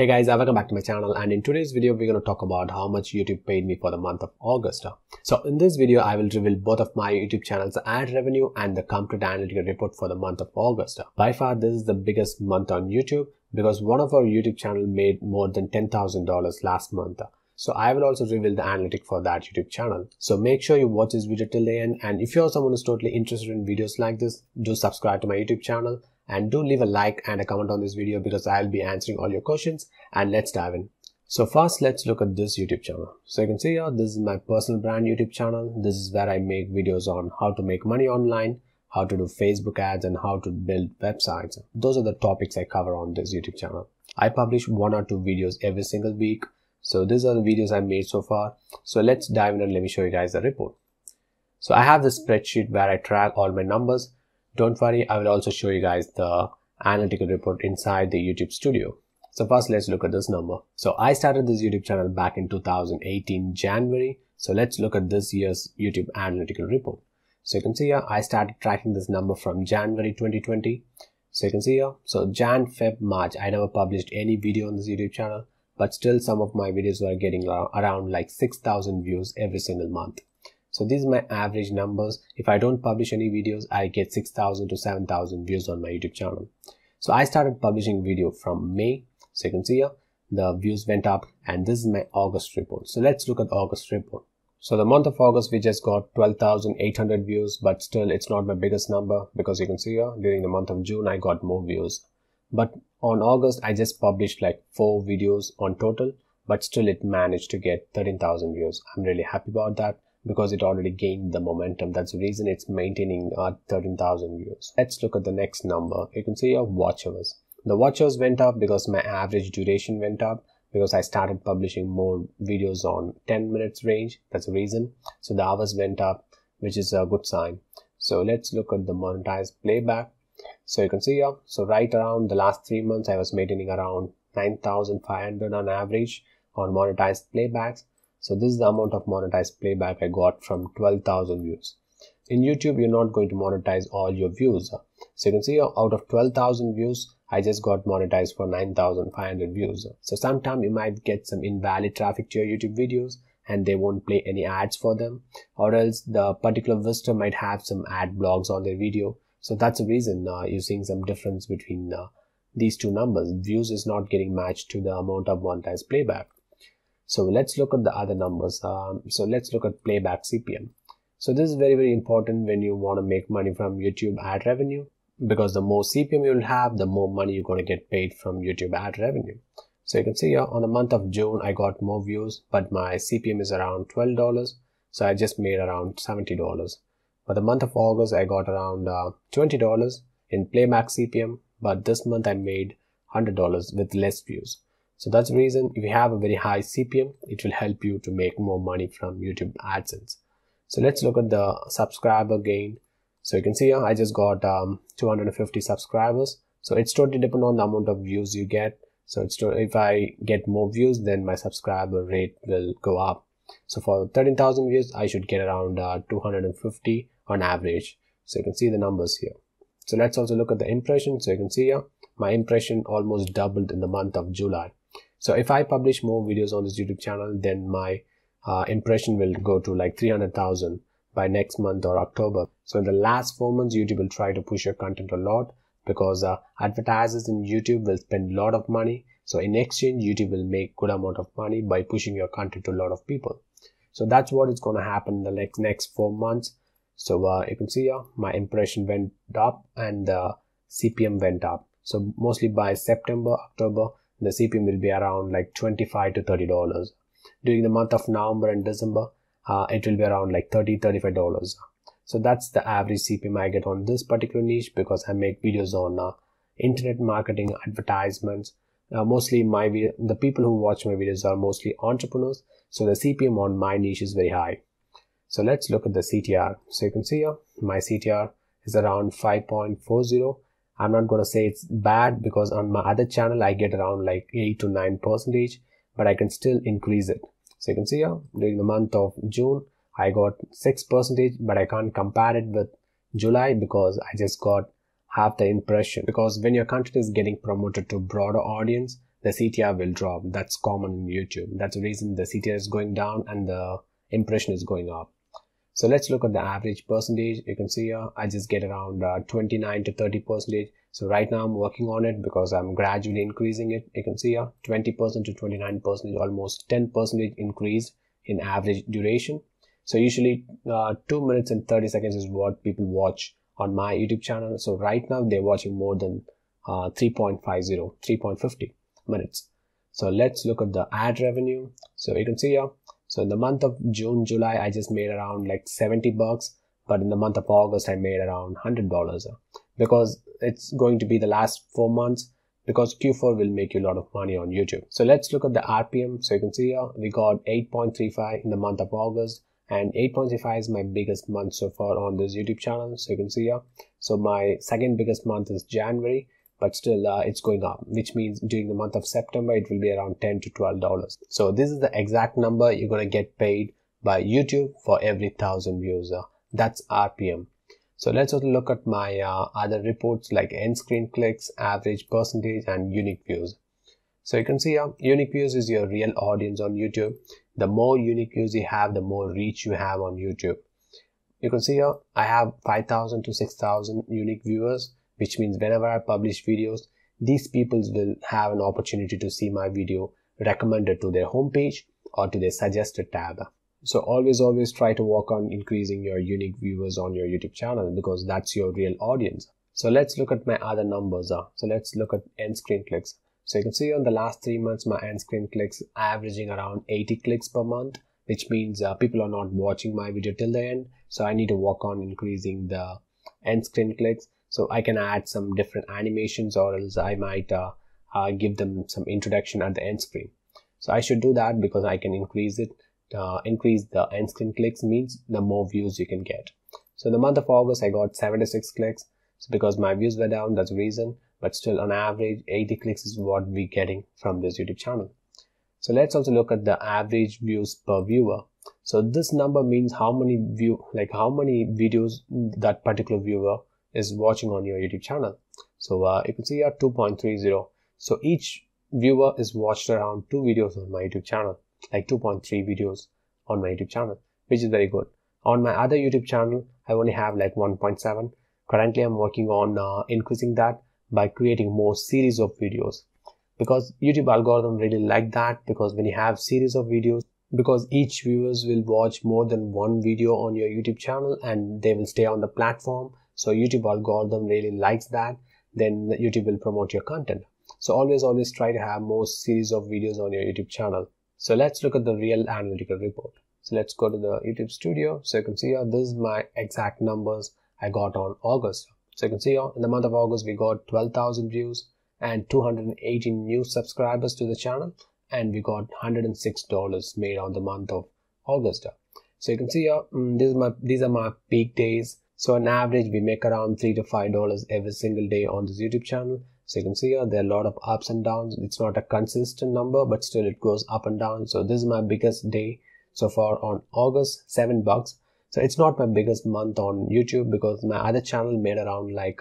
Hey guys, welcome back to my channel, and in today's video we're going to talk about how much YouTube paid me for the month of August. So in this video I will reveal both of my YouTube channel's ad revenue and the complete analytical report for the month of August. By far this is the biggest month on YouTube because one of our YouTube channel made more than $10,000 last month. So I will also reveal the analytic for that YouTube channel. So make sure you watch this video till the end, and if you're someone who's totally interested in videos like this, do subscribe to my YouTube channel. And do leave a like and a comment on this video because I'll be answering all your questions, and let's dive in. So first let's look at this YouTube channel. So you can see here, this is my personal brand YouTube channel. This is where I make videos on how to make money online, how to do Facebook ads, and how to build websites. Those are the topics I cover on this YouTube channel. I publish 1 or 2 videos every single week. So these are the videos I made so far. So let's dive in and let me show you guys the report. So I have this spreadsheet where I track all my numbers. Don't worry, I will also show you guys the analytical report inside the YouTube studio. So first let's look at this number. So I started this YouTube channel back in 2018 January. So let's look at this year's YouTube analytical report. So you can see here, I started tracking this number from January 2020. So you can see here, so Jan, Feb, March, I never published any video on this YouTube channel, but still some of my videos were getting around like 6,000 views every single month. So these are my average numbers. If I don't publish any videos, I get 6,000 to 7,000 views on my YouTube channel. So I started publishing video from May. So you can see here, the views went up, and this is my August report. So let's look at August report. So the month of August, we just got 12,800 views, but still it's not my biggest number because you can see here, during the month of June, I got more views. But on August, I just published like 4 videos on total, but still it managed to get 13,000 views. I'm really happy about that, because it already gained the momentum. That's the reason it's maintaining 13,000 views. Let's look at the next number. You can see here watch hours. The watch hours went up because my average duration went up because I started publishing more videos on 10 minutes range. That's the reason. So the hours went up, which is a good sign. So let's look at the monetized playback. So you can see here, so right around the last 3 months, I was maintaining around 9,500 on average on monetized playbacks. So this is the amount of monetized playback I got from 12,000 views. In YouTube, you're not going to monetize all your views. So you can see out of 12,000 views, I just got monetized for 9,500 views. So sometimes you might get some invalid traffic to your YouTube videos and they won't play any ads for them, or else the particular visitor might have some ad blocks on their video. So that's the reason you're seeing some difference between these two numbers. Views is not getting matched to the amount of monetized playback. So let's look at the other numbers. So let's look at Playback CPM. So this is very, very important when you want to make money from YouTube ad revenue, because the more CPM you will have, the more money you're going to get paid from YouTube ad revenue. So you can see here on the month of June, I got more views, but my CPM is around $12. So I just made around $70. For the month of August, I got around $20 in Playback CPM, but this month I made $100 with less views. So that's the reason if you have a very high CPM, it will help you to make more money from YouTube AdSense. So let's look at the subscriber gain. So you can see here, I just got 250 subscribers. So it's totally dependent on the amount of views you get. So if I get more views, then my subscriber rate will go up. So for 13,000 views, I should get around 250 on average. So you can see the numbers here. So let's also look at the impression. So you can see here, my impression almost doubled in the month of July. So if I publish more videos on this YouTube channel, then my impression will go to like 300,000 by next month or October. So in the last 4 months, YouTube will try to push your content a lot because advertisers in YouTube will spend a lot of money. So in exchange, YouTube will make good amount of money by pushing your content to a lot of people. So that's what is going to happen in the next 4 months. So you can see here, my impression went up and the CPM went up. So mostly by September, October, the CPM will be around like $25 to $30. During the month of November and December, it will be around like $30, $35. So that's the average CPM I get on this particular niche because I make videos on internet marketing, advertisements. Mostly the people who watch my videos are mostly entrepreneurs. So the CPM on my niche is very high. So let's look at the CTR. So you can see here, my CTR is around 5.40. I'm not going to say it's bad because on my other channel, I get around like 8 to 9%, but I can still increase it. So you can see here, during the month of June, I got 6%, but I can't compare it with July because I just got half the impression. Because when your content is getting promoted to broader audience, the CTR will drop. That's common in YouTube. That's the reason the CTR is going down and the impression is going up. So let's look at the average percentage. You can see here I just get around 29 to 30%. So right now I'm working on it because I'm gradually increasing it. You can see here 20% to 29%, almost 10% increase in average duration. So usually 2 minutes and 30 seconds is what people watch on my YouTube channel. So right now they're watching more than 3.50 minutes. So let's look at the ad revenue. So you can see here, so in the month of June, July, I just made around like $70, but in the month of August, I made around $100 because it's going to be the last 4 months, because Q4 will make you a lot of money on YouTube. So let's look at the RPM. So you can see here, we got 8.35 in the month of August, and 8.35 is my biggest month so far on this YouTube channel. So you can see here, so my second biggest month is January, but still it's going up, which means during the month of September it will be around $10 to $12. So this is the exact number you're going to get paid by YouTube for every 1,000 views. That's RPM. So let's also look at my other reports like Endscreen clicks, average percentage, and unique views. So you can see here, unique views is your real audience on YouTube. The more unique views you have, the more reach you have on YouTube. You can see here I have 5,000 to 6,000 unique viewers, which means whenever I publish videos, these people will have an opportunity to see my video recommended to their homepage or to their suggested tab. So always try to work on increasing your unique viewers on your YouTube channel, because that's your real audience. So let's look at my other numbers. So let's look at Endscreen clicks. So you can see on the last 3 months, my Endscreen clicks averaging around 80 clicks per month, which means people are not watching my video till the end. So I need to work on increasing the Endscreen clicks. So I can add some different animations, or else I might give them some introduction at the end screen. So I should do that because I can increase it. Increase the end screen clicks means the more views you can get. So in the month of August, I got 76 clicks. So because my views were down, that's the reason. But still on average, 80 clicks is what we're getting from this YouTube channel. So let's also look at the average views per viewer. So this number means how many videos that particular viewer is watching on your YouTube channel. So you can see here 2.30. So each viewer is watched around 2 videos on my YouTube channel, like 2.3 videos on my YouTube channel, which is very good. On my other YouTube channel, I only have like 1.7. Currently, I'm working on increasing that by creating more series of videos, because YouTube algorithm really like that, because when you have series of videos, because each viewers will watch more than one video on your YouTube channel and they will stay on the platform. So YouTube algorithm really likes that. Then YouTube will promote your content. So always try to have more series of videos on your YouTube channel. So let's look at the real analytical report. So let's go to the YouTube studio. So you can see here, this is my exact numbers I got on August. So you can see here, in the month of August, we got 12,000 views and 218 new subscribers to the channel. And we got $106 made on the month of August. So you can see here, these are my peak days. So on average, we make around $3 to $5 every single day on this YouTube channel. So you can see here, there are a lot of ups and downs. It's not a consistent number, but still it goes up and down. So this is my biggest day so far on August, $7. So it's not my biggest month on YouTube because my other channel made around like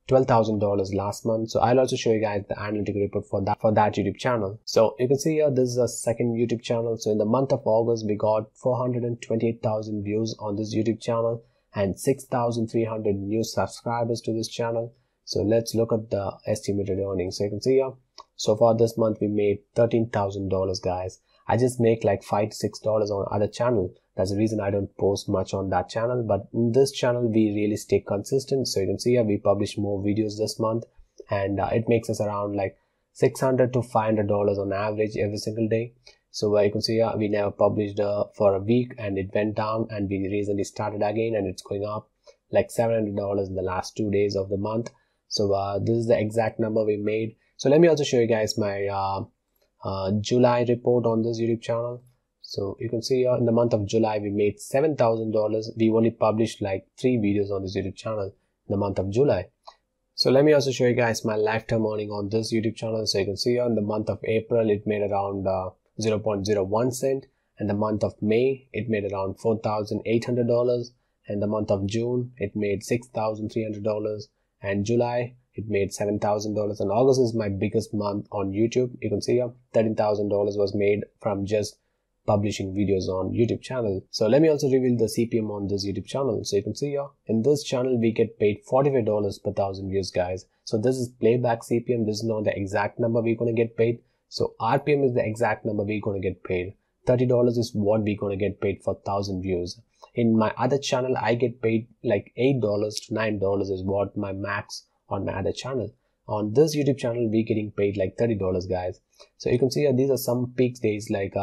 $12,000 last month. So I'll also show you guys the analytical report for that YouTube channel. So you can see here, this is a second YouTube channel. So in the month of August, we got 428,000 views on this YouTube channel and 6,300 new subscribers to this channel. So let's look at the estimated earnings. So you can see here, so far this month we made $13,000, guys. I just make like $5 to $6 on other channel. That's the reason I don't post much on that channel. But in this channel, we really stay consistent. So you can see here, we publish more videos this month, and it makes us around like $600 to $500 on average every single day. So you can see here, we never published for a week and it went down, and we recently started again and it's going up like $700 in the last 2 days of the month. So this is the exact number we made. So let me also show you guys my July report on this YouTube channel. So you can see here, in the month of July, we made $7,000. We only published like 3 videos on this YouTube channel in the month of July. So let me also show you guys my lifetime earning on this YouTube channel. So you can see here, in the month of April, it made around 0.01 cent. And the month of May, it made around $4,800. And the month of June, it made $6,300. And July, it made $7,000, and August is my biggest month on YouTube. You can see here $13,000 was made from just publishing videos on YouTube channel. So let me also reveal the CPM on this YouTube channel. So you can see here in this channel we get paid $45 per 1,000 views, guys. So this is Playback CPM. This is not the exact number we're gonna get paid. So RPM is the exact number we're gonna get paid. $30 is what we're gonna get paid for 1,000 views. In my other channel I get paid like $8 to $9 is what my max on my other channel. On this YouTube channel we're getting paid like $30, guys. So you can see these are some peak days, like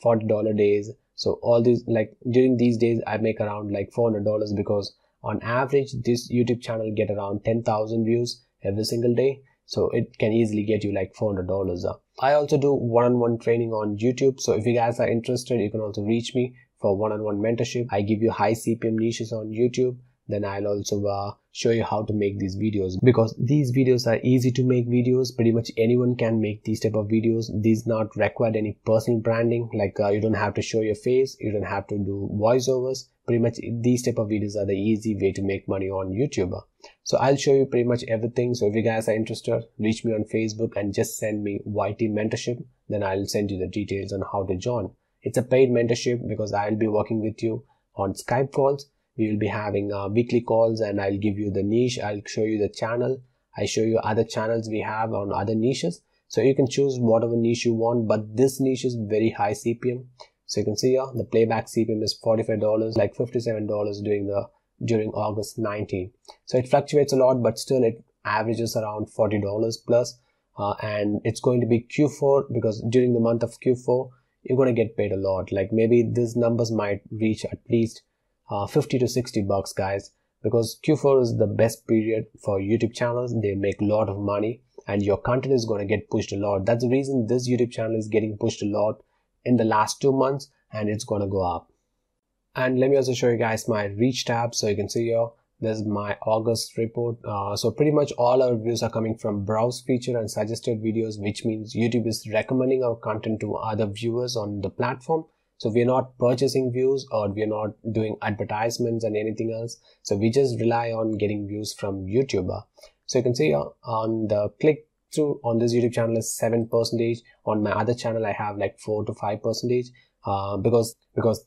$40 days. So all these, like during these days I make around like $400, because on average this YouTube channel get around 10,000 views every single day. So it can easily get you like $400. I also do one-on-one training on YouTube. So if you guys are interested, you can also reach me for one-on-one mentorship. I give you high CPM niches on YouTube. Then I'll also show you how to make these videos, because these videos are easy to make videos. Pretty much anyone can make these type of videos. These not required any personal branding, like you don't have to show your face, you don't have to do voiceovers. Pretty much these type of videos are the easy way to make money on YouTube. So I'll show you pretty much everything. So if you guys are interested, reach me on Facebook and just send me YT mentorship. Then I'll send you the details on how to join. It's a paid mentorship because I'll be working with you on Skype calls. We will be having weekly calls, and I'll give you the niche. I'll show you the channel. I show you other channels we have on other niches. So you can choose whatever niche you want, but this niche is very high CPM. So you can see here the Playback CPM is $45, like $57 during August 19. So it fluctuates a lot, but still it averages around $40 plus. And it's going to be Q4, because during the month of Q4 you're going to get paid a lot. Like maybe these numbers might reach at least 50 to 60 bucks, guys, because Q4 is the best period for YouTube channels. They make a lot of money and your content is going to get pushed a lot. That's the reason this YouTube channel is getting pushed a lot in the last 2 months, and it's going to go up. And let me also show you guys my reach tab. So you can see here, this is my August report. So pretty much all our views are coming from browse feature and suggested videos, which means YouTube is recommending our content to other viewers on the platform. So we're not purchasing views, or we're not doing advertisements and anything else. So we just rely on getting views from YouTuber. So you can see on the click through on this YouTube channel is 7%. On my other channel I have like 4 to 5%. Because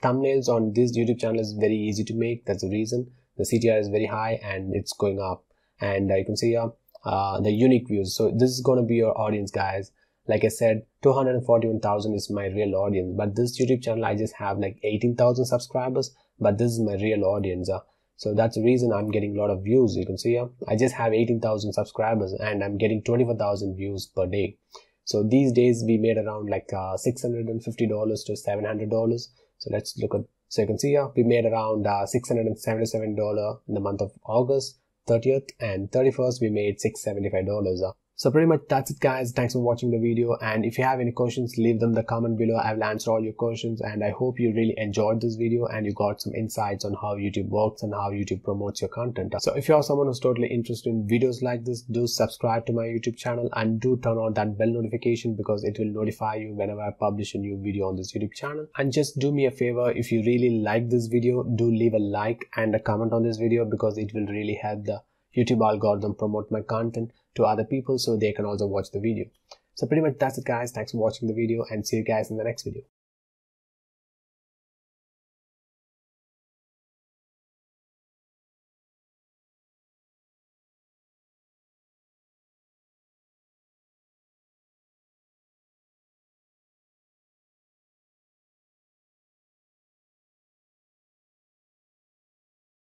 thumbnails on this YouTube channel is very easy to make. That's the reason. The CTR is very high and it's going up. And you can see here the unique views. So this is going to be your audience, guys. Like I said, 241,000 is my real audience, but this YouTube channel I just have like 18,000 subscribers, but this is my real audience. So that's the reason I'm getting a lot of views. You can see here, I just have 18,000 subscribers and I'm getting 24,000 views per day. So these days we made around like $650 to $700. So let's look at, so you can see here, we made around $677 in the month of August 30th, and 31st we made $675. So pretty much that's it, guys. Thanks for watching the video, and if you have any questions, leave them in the comment below. I will answer all your questions, and I hope you really enjoyed this video and you got some insights on how YouTube works and how YouTube promotes your content. So if you are someone who's totally interested in videos like this, do subscribe to my YouTube channel and do turn on that bell notification, because it will notify you whenever I publish a new video on this YouTube channel. And just do me a favor, if you really like this video, do leave a like and a comment on this video, because it will really help the YouTube algorithm promote my content to other people so they can also watch the video. So pretty much that's it, guys. Thanks for watching the video, and see you guys in the next video.